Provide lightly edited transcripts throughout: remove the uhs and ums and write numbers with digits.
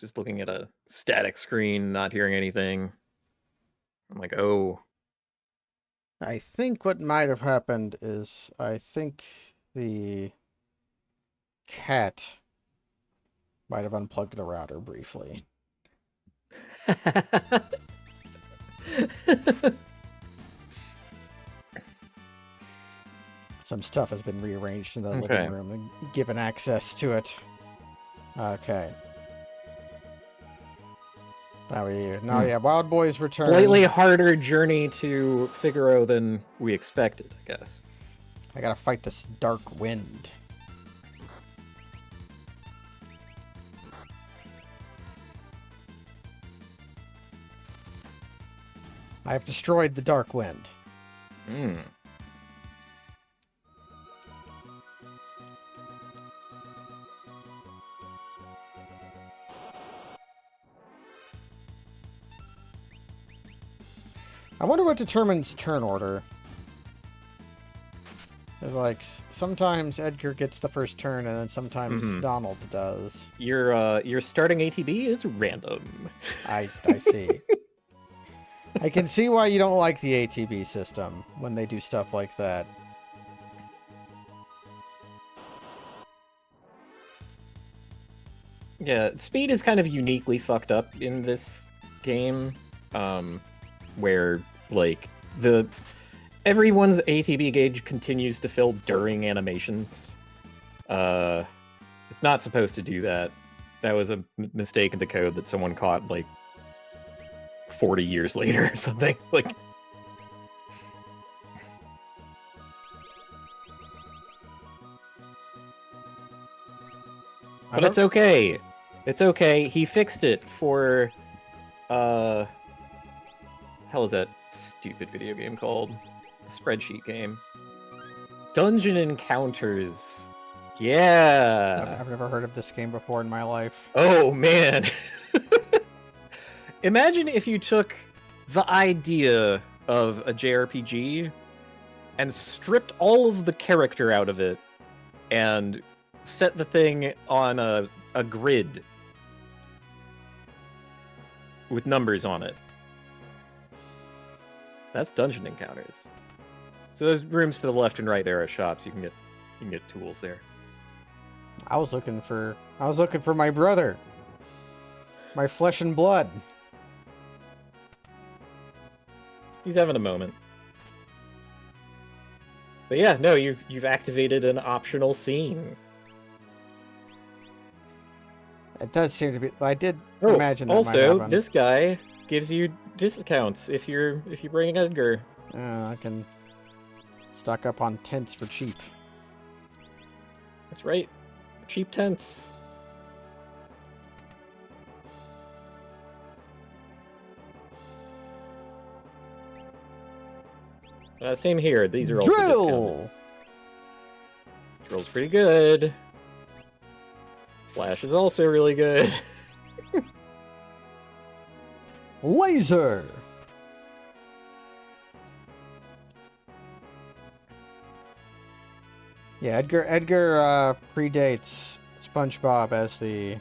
Just looking at a static screen, not hearing anything. I'm like, oh. I think what might have happened is I think the cat might have unplugged the router briefly. Some stuff has been rearranged in the living Okay. room and given access to it. Okay. Now, yeah, Wild Boys return. Slightly harder journey to Figaro than we expected, I guess. I gotta fight this dark wind. I have destroyed the dark wind. Hmm. I wonder what determines turn order. It's like sometimes Edgar gets the first turn, and then sometimes Donald does. Your starting ATB is random. I see. I can see why you don't like the ATB system when they do stuff like that. Yeah, speed is kind of uniquely fucked up in this game, where like everyone's ATB gauge continues to fill during animations. It's not supposed to do that. That was a mistake in the code that someone caught like 40 years later or something. Like, but it's okay. It's okay. He fixed it for hell is that stupid video game called? The spreadsheet game. Dungeon Encounters. Yeah. I've never heard of this game before in my life. Oh man. Imagine if you took the idea of a JRPG and stripped all of the character out of it and set the thing on a grid with numbers on it. That's Dungeon Encounters. So those rooms to the left and right there are shops. You can get tools there. I was looking for my brother. My flesh and blood. He's having a moment. But yeah, no, you've activated an optional scene. It does seem to be. I did imagine that also, might happen. This guy gives you discounts if you bring Edgar. I can stock up on tents for cheap. That's right, cheap tents. Same here. These are also discounted. Drill's pretty good. Flash is also really good. Laser! Yeah, Edgar predates SpongeBob as the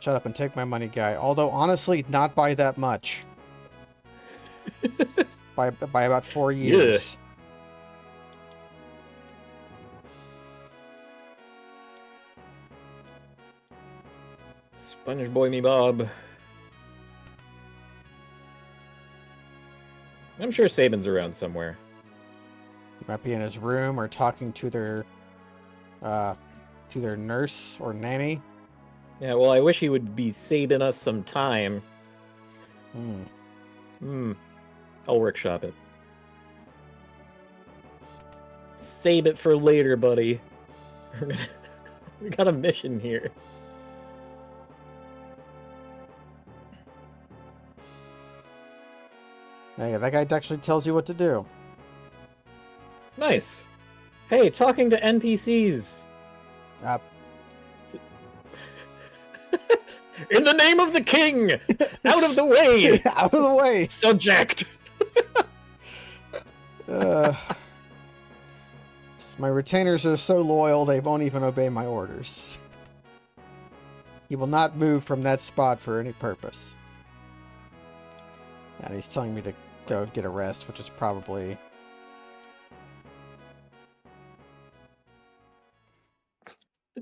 shut up and take my money guy. Although, honestly, not by that much. by about 4 years. Yeah. Sponge Boy Me Bob. I'm sure Sabin's around somewhere. He might be in his room or talking to their nurse or nanny. Yeah, well, I wish he would be saving us some time. I'll workshop it. Save it for later, buddy. We got a mission here. Yeah, that guy actually tells you what to do. Nice. Hey, talking to NPCs. In the name of the king! Out of the way! Out of the way! Subject! My retainers are so loyal, they won't even obey my orders. He will not move from that spot for any purpose. And he's telling me to go get a rest, which is probably...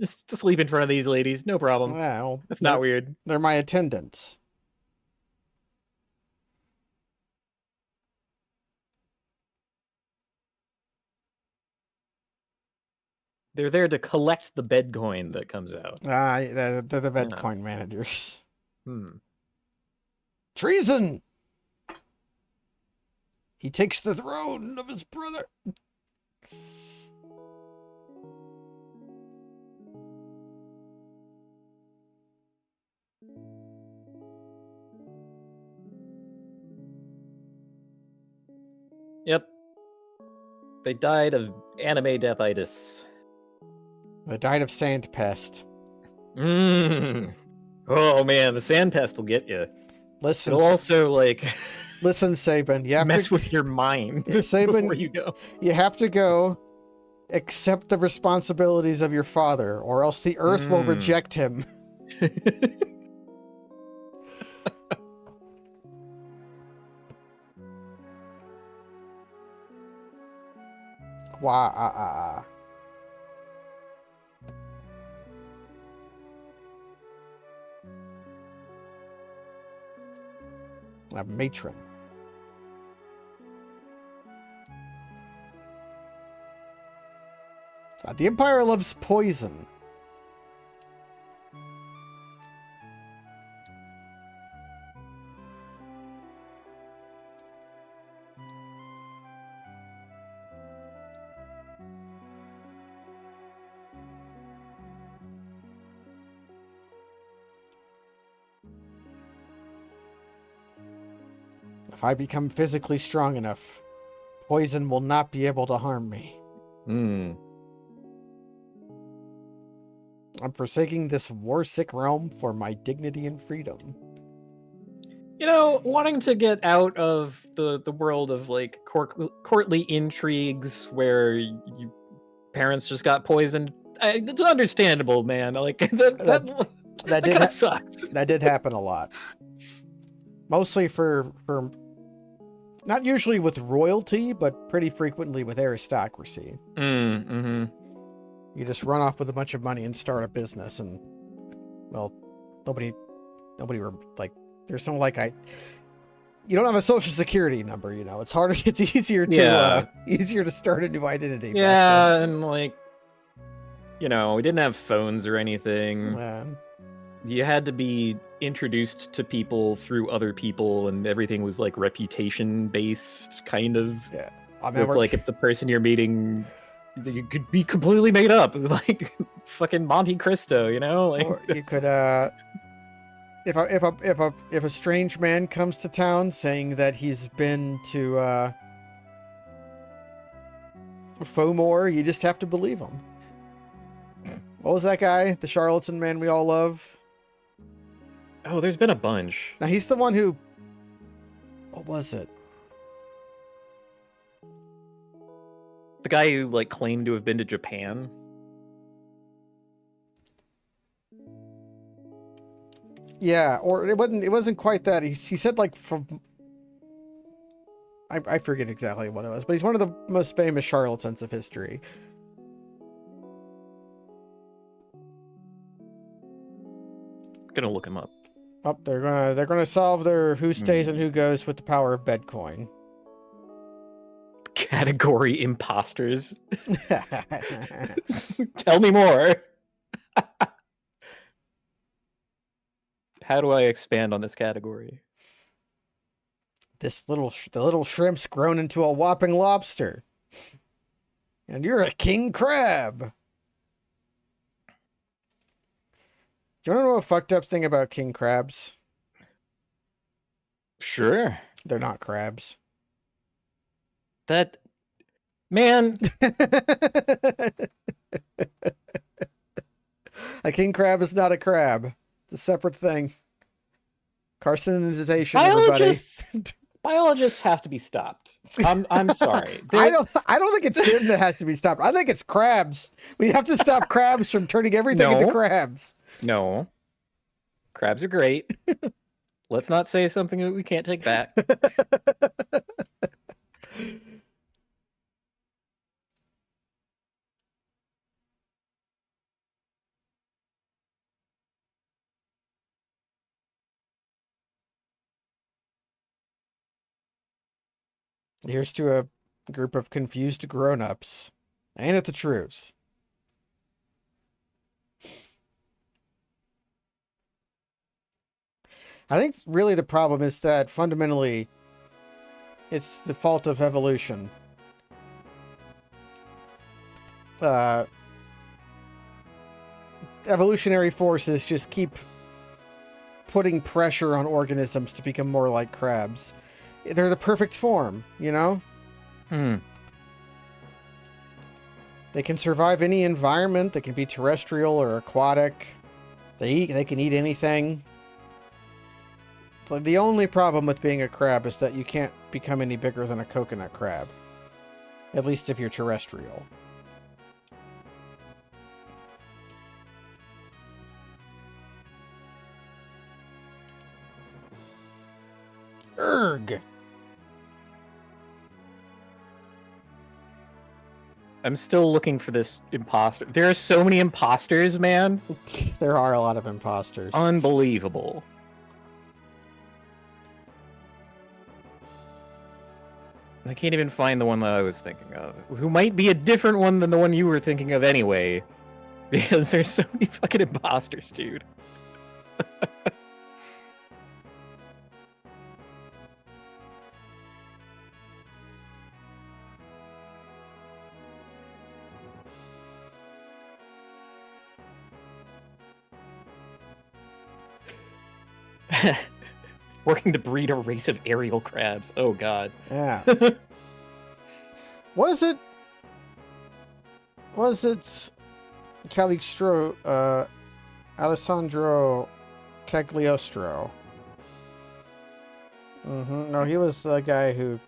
Just leave in front of these ladies, no problem. Well, That's not weird. They're my attendants. They're there to collect the bed coin that comes out. They're the bed Yeah. coin managers. Treason! He takes the throne of his brother. Yep. They died of anime deathitis. They died of sand pest. Oh man, the sand pest will get you. Listen, It'll also like listen, Sabin. You have mess to with your mind Sabin, before you go. You have to go accept the responsibilities of your father, or else the earth will reject him. Wah. A matron. The Empire loves poison. If I become physically strong enough, poison will not be able to harm me. I'm forsaking this war-sick realm for my dignity and freedom. You know, wanting to get out of the world of like courtly intrigues where you parents just got poisoned. It's understandable, man. Like that kind of sucks. That did happen a lot. Mostly for not usually with royalty, but pretty frequently with aristocracy. You just run off with a bunch of money and start a business, and well, nobody were like, there's no like you don't have a social security number, you know. It's harder. It's easier to start a new identity. Yeah, and like, you know, we didn't have phones or anything. Man. You had to be introduced to people through other people, and everything was like reputation based, kind of. Yeah, it's like if the person you're meeting, you could be completely made up, like fucking Monte Cristo, you know. Like, or you could if a strange man comes to town saying that he's been to Fomor, you just have to believe him. What was that guy? The charlatan man we all love? Oh, there's been a bunch. Now he's the one who... What was it? The guy who like claimed to have been to Japan. Yeah, or it wasn't quite that. He said like from... I forget exactly what it was, but he's one of the most famous charlatans of history. Gonna look him up. Oh, they're gonna solve their who stays and who goes with the power of Bedcoin. Category imposters. Tell me more. How do I expand on this category? The little shrimp's grown into a whopping lobster. And you're a king crab. Do you want to know a fucked up thing about king crabs? Sure. They're not crabs. That... Man. A king crab is not a crab. It's a separate thing. Carcinization, everybody. Biologists have to be stopped. I'm sorry. I don't think it's them that has to be stopped. I think it's crabs. We have to stop crabs from turning everything into crabs. No. Crabs are great. Let's not say something that we can't take back. Here's to a group of confused grown-ups. Ain't it the truth? I think really the problem is that fundamentally it's the fault of evolution. Evolutionary forces just keep putting pressure on organisms to become more like crabs. They're the perfect form, you know? They can survive any environment. They can be terrestrial or aquatic. They can eat anything. So the only problem with being a crab is that you can't become any bigger than a coconut crab. At least if you're terrestrial. Urgh! I'm still looking for this imposter. There are so many imposters, man. There are a lot of imposters. Unbelievable. I can't even find the one that I was thinking of. Who might be a different one than the one you were thinking of anyway. Because there's so many fucking imposters, dude. Working to breed a race of aerial crabs. Oh god. Yeah. Was it Cagliostro, Alessandro Cagliostro? No, he was the guy who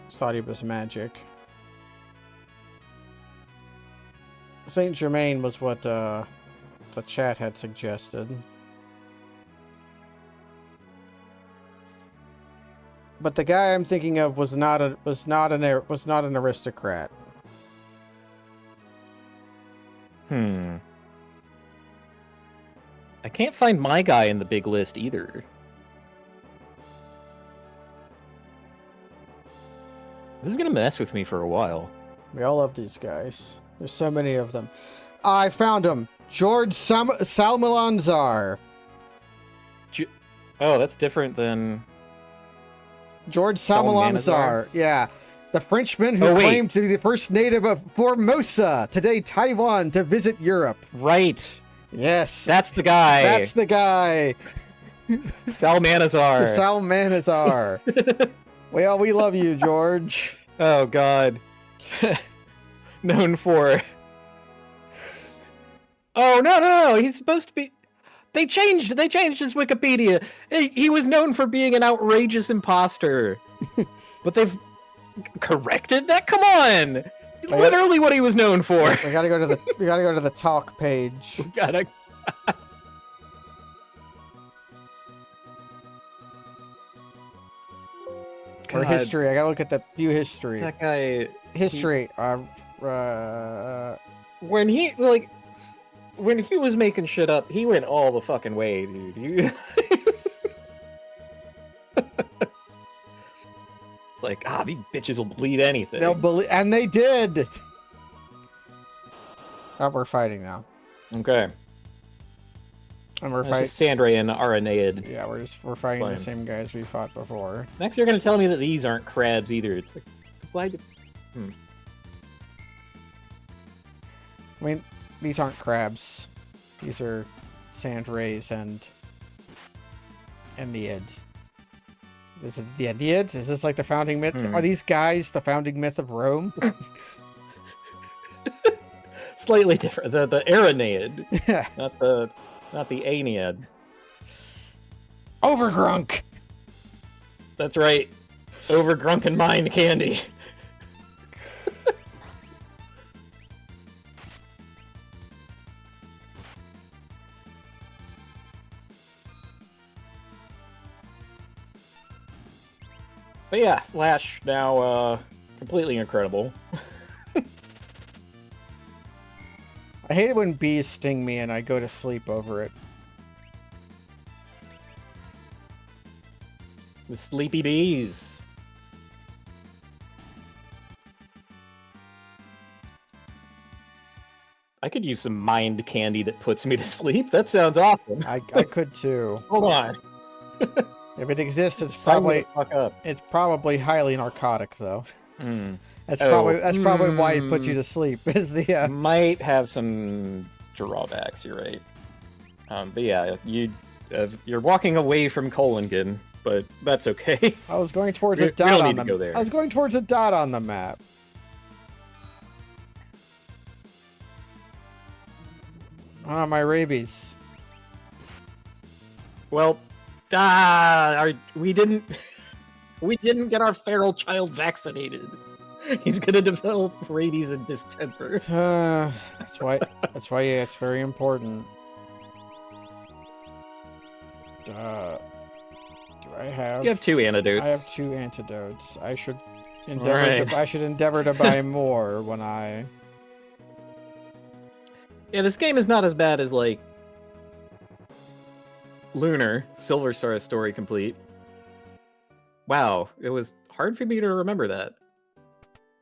thought he was magic. Saint Germain was what the chat had suggested. But the guy I'm thinking of was not an aristocrat. I can't find my guy in the big list either. This is gonna mess with me for a while. We all love these guys. There's so many of them. I found him! George Salmanazar! Oh, that's different than... George Salmanazar. Yeah. The Frenchman who claimed to be the first native of Formosa, today Taiwan, to visit Europe. Right. Yes. That's the guy. That's the guy. Salmanazar. Salmanazar. Well, we love you, George. Oh, God. Known for... Oh, no. He's supposed to be... They changed his Wikipedia. He was known for being an outrageous imposter. But they've corrected that? Come on! Literally what he was known for. We gotta go to the talk page. We gotta... Or history. I gotta look at the view history. That guy... History. When he was making shit up, he went all the fucking way, dude. It's like, these bitches will believe anything. They'll believe, and they did. Oh, we're fighting now. Okay. And we're fighting Sandra and Araneid. Yeah, we're fighting the same guys we fought before. Next, you're gonna tell me that these aren't crabs either. It's like, why? I mean, these aren't crabs. These are sand rays and Ennead. Is it the Ennead? Is this like the founding myth? Are these guys the founding myth of Rome? Slightly different. The Araneid. Yeah. Not the Aeneid. Overgrunk! That's right. Overgrunken mind candy. But yeah, Flash now completely incredible. I hate it when bees sting me and I go to sleep over it. The sleepy bees. I could use some mind candy that puts me to sleep. That sounds awesome. I could too. Hold on. If it exists, it's Sign me probably the fuck up. it's probably highly narcotic though. Mm. That's Oh, probably why it puts you to sleep. Is the Might have some drawbacks. You're right. But yeah, you're walking away from Kolingen, but that's okay. I was going towards We a dot don't on need to the go there. I was going towards a dot on the map. Ah, my rabies. Well, we didn't get our feral child vaccinated. He's gonna develop rabies and distemper. That's why it's very important. Do I have? You have 2 antidotes. I have 2 antidotes. I should Right. endeavor to buy more when I. Yeah, this game is not as bad as like Lunar Silver Star Story Complete. Wow, it was hard for me to remember that.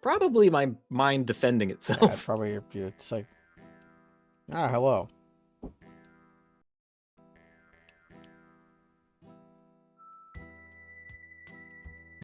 Probably my mind defending Yeah, itself. probably it's like. Ah, hello.